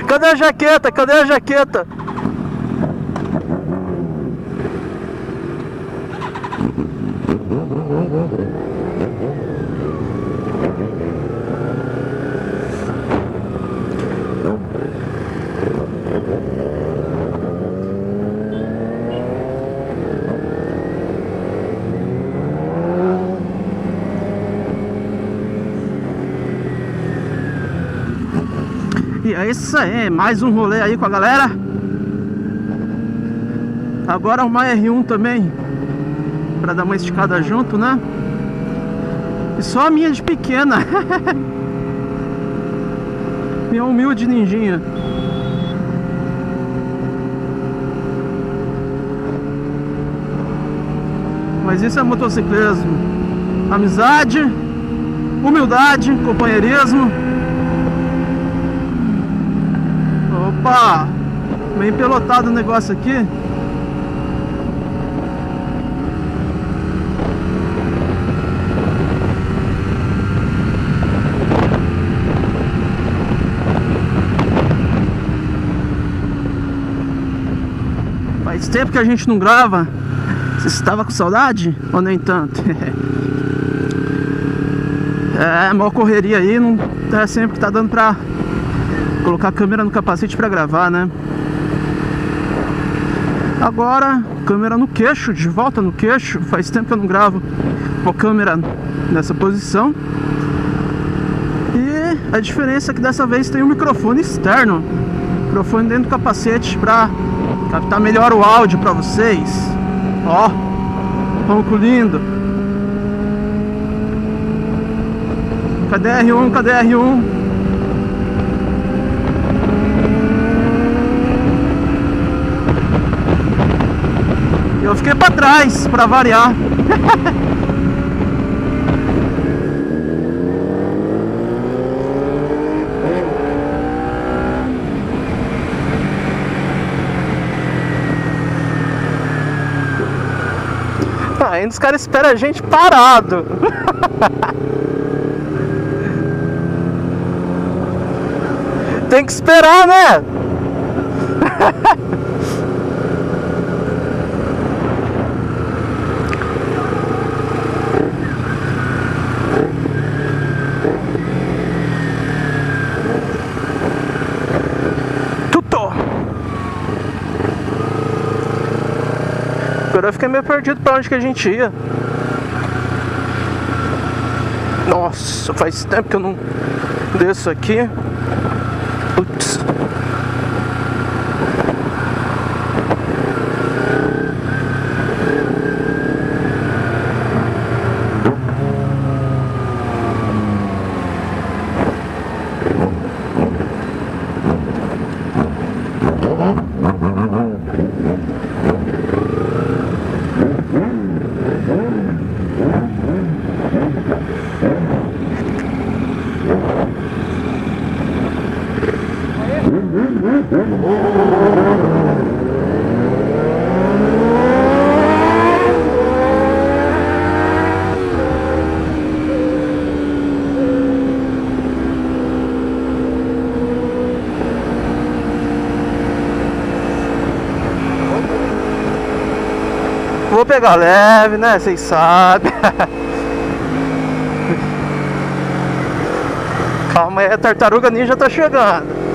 Cadê a jaqueta? Cadê a jaqueta? E é isso aí, mais um rolê aí com a galera. Agora uma R1 também, pra dar uma esticada junto, né? E só a minha de pequena. Minha humilde ninjinha. Mas isso é motociclismo. Amizade, humildade, companheirismo. Opa! Bem pelotado o negócio aqui. Faz tempo que a gente não grava. Você estava com saudade? Ou nem tanto? É, maior correria aí. Não é sempre que tá dando pra colocar a câmera no capacete pra gravar, né? Agora, câmera no queixo, de volta no queixo. Faz tempo que eu não gravo com a câmera nessa posição. E a diferença é que dessa vez tem um microfone externo, microfone dentro do capacete pra captar melhor o áudio pra vocês. Ó, ronco lindo. Cadê R1? Cadê R1? Eu fiquei pra trás, pra variar. Ainda os caras esperam a gente parado. Tem que esperar, né? Agora eu fiquei meio perdido pra onde que a gente ia. Nossa, faz tempo que eu não desço aqui. Putz. Vou pegar leve, né? Vocês sabem. Calma aí, a tartaruga ninja tá chegando.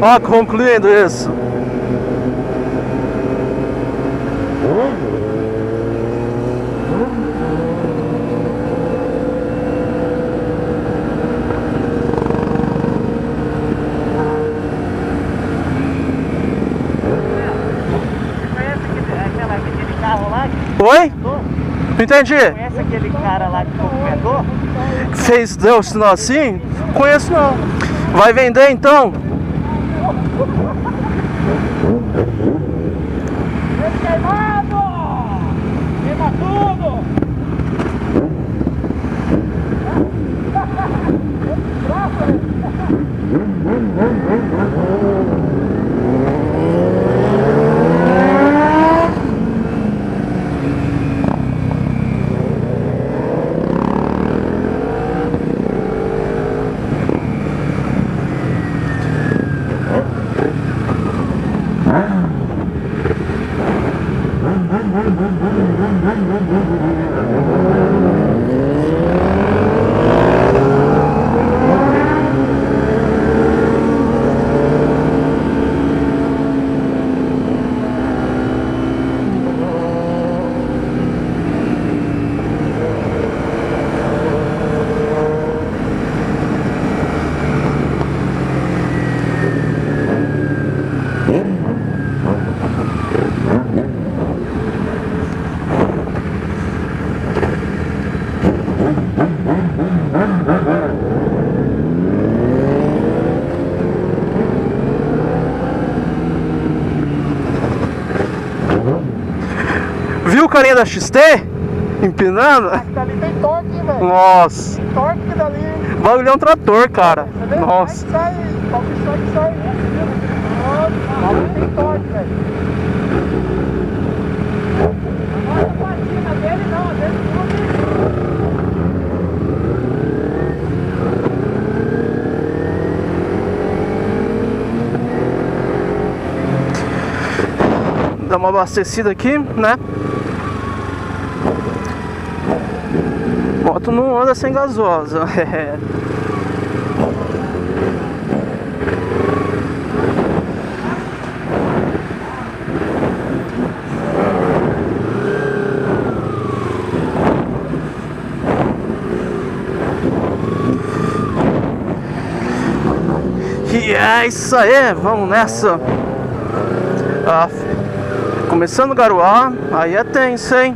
Ó, concluindo isso. Oi? Não entendi. Conhece aquele cara lá que comentou? Que fez, deu o sinal assim? Conheço não. Vai vender então? Viu o carinha da XT? Empinando? Aquilo ali tem torque, velho. Nossa. Tem torque que dali. O bagulho é um trator, cara. Você vê? Nossa. Aí sai, sobe que sai. Nossa, tem torque, velho. Olha a patina dele não, dele tudo. Dá uma abastecida aqui, né? Moto não anda sem gasosa. E é isso aí, vamos nessa. Começando a garoar, aí é tenso, hein?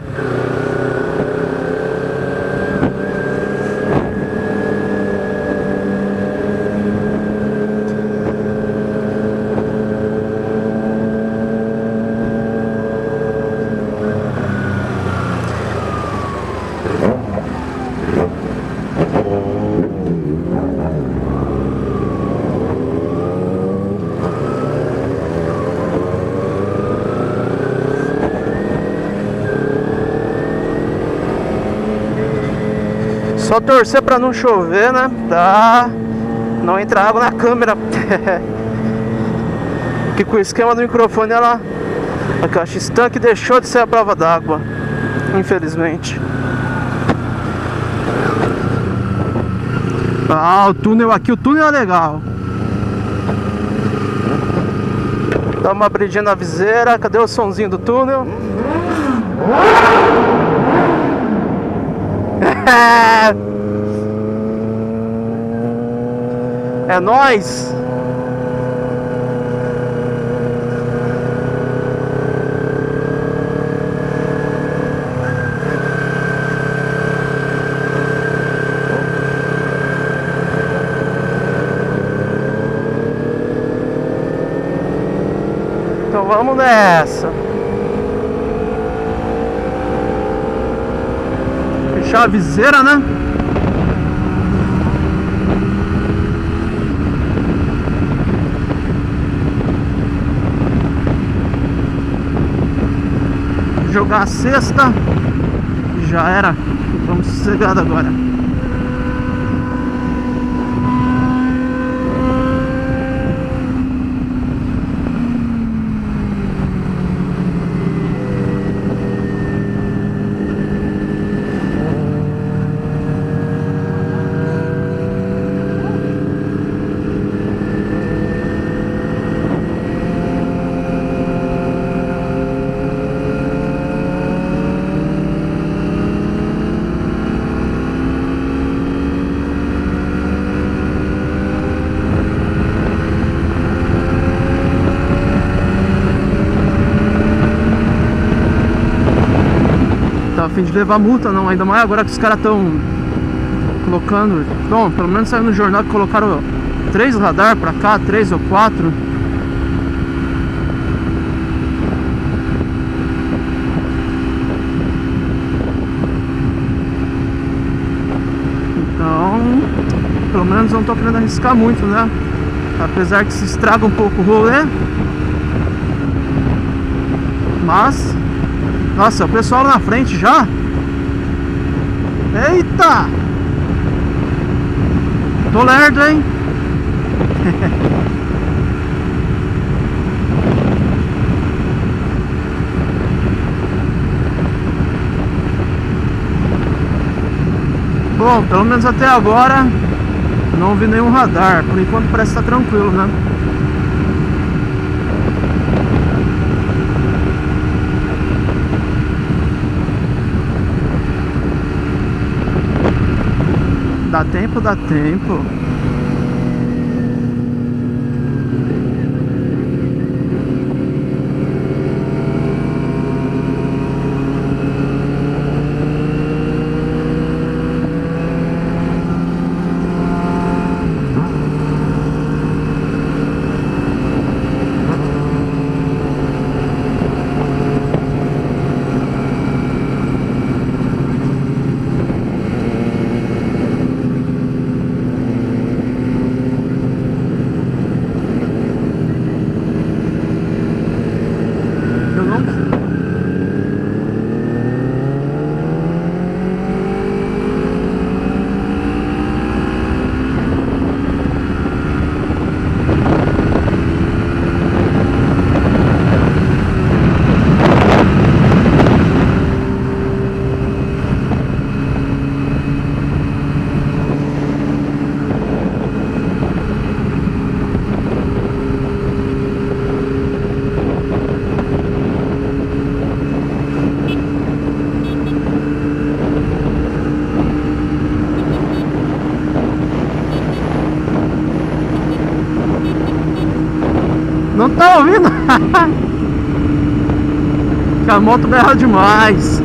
Só torcer pra não chover, né? Pra não entrar água na câmera. Que com o esquema do microfone ela, a caixa estanque deixou de ser a prova d'água, infelizmente. Ah, o túnel aqui, o túnel é legal. Dá uma abridinha na viseira. Cadê o sonzinho do túnel? É nóis! Então vamos nessa. Fechar a viseira, né? Jogar a cesta. Já era. Vamos sossegado agora. Tá a fim de levar multa não, ainda mais agora que os caras estão colocando. Bom, pelo menos saiu no jornal que colocaram 3 radar pra cá, 3 ou 4. Então, pelo menos não tô querendo arriscar muito, né? Apesar que se estraga um pouco o rolê. Mas, nossa, o pessoal na frente já. Eita! Tô lerdo, hein? Bom, pelo menos até agora não vi nenhum radar. Por enquanto parece estar tranquilo, né? Dá tempo, dá tempo. Não tá ouvindo? Que a moto berra demais.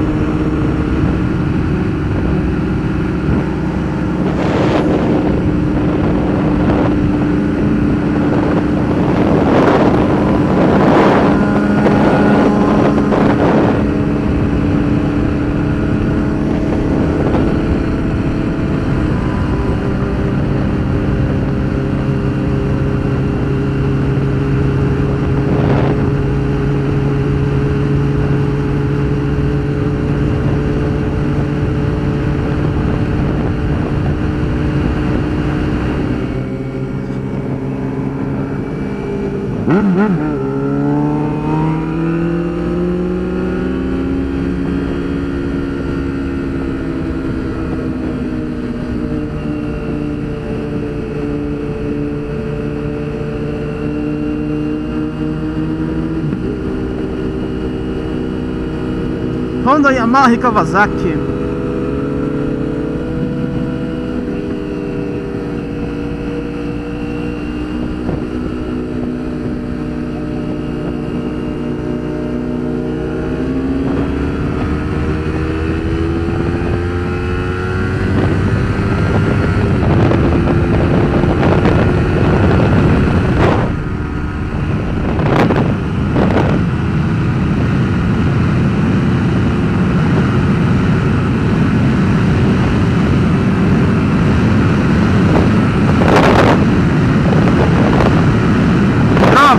Honda, Yamaha e Kawasaki.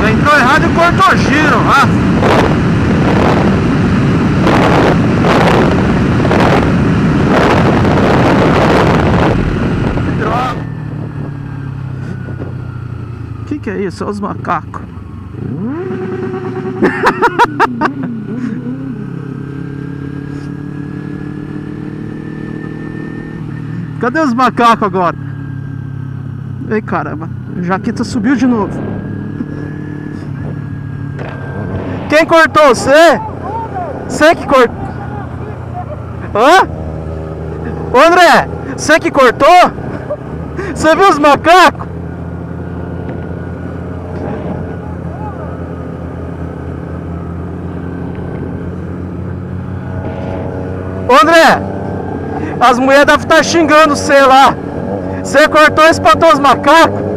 Entrou errado e cortou giro. Droga. Que é isso? É os macacos. Cadê os macacos agora? Ei, caramba, a jaqueta subiu de novo. Quem cortou? Você? Você que cortou? Hã? Ô André, você que cortou? Você viu os macacos? Ô André, as mulheres devem estar xingando você lá. Você cortou e espantou os macacos?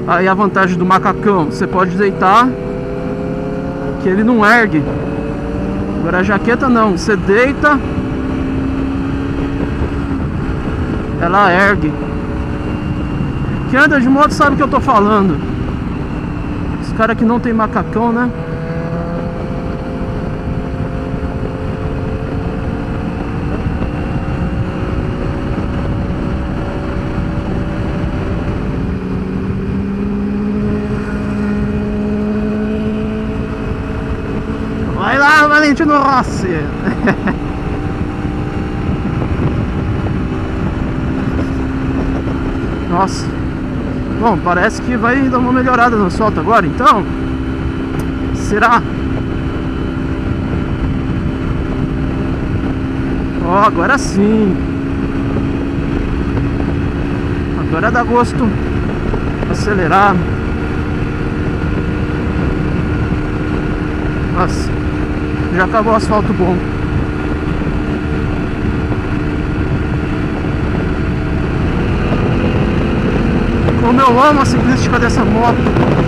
Aí a vantagem do macacão, você pode deitar que ele não ergue. Agora a jaqueta não, você deita, ela ergue. Quem anda de moto sabe o que eu tô falando. Os caras que não tem macacão, né? frente no Rossi. Nossa. Bom, parece que vai dar uma melhorada no asfalto agora, então. Será? Ó, agora sim. Agora dá gosto acelerar. Nossa, já acabou o asfalto bom. Como eu amo a ciclística dessa moto.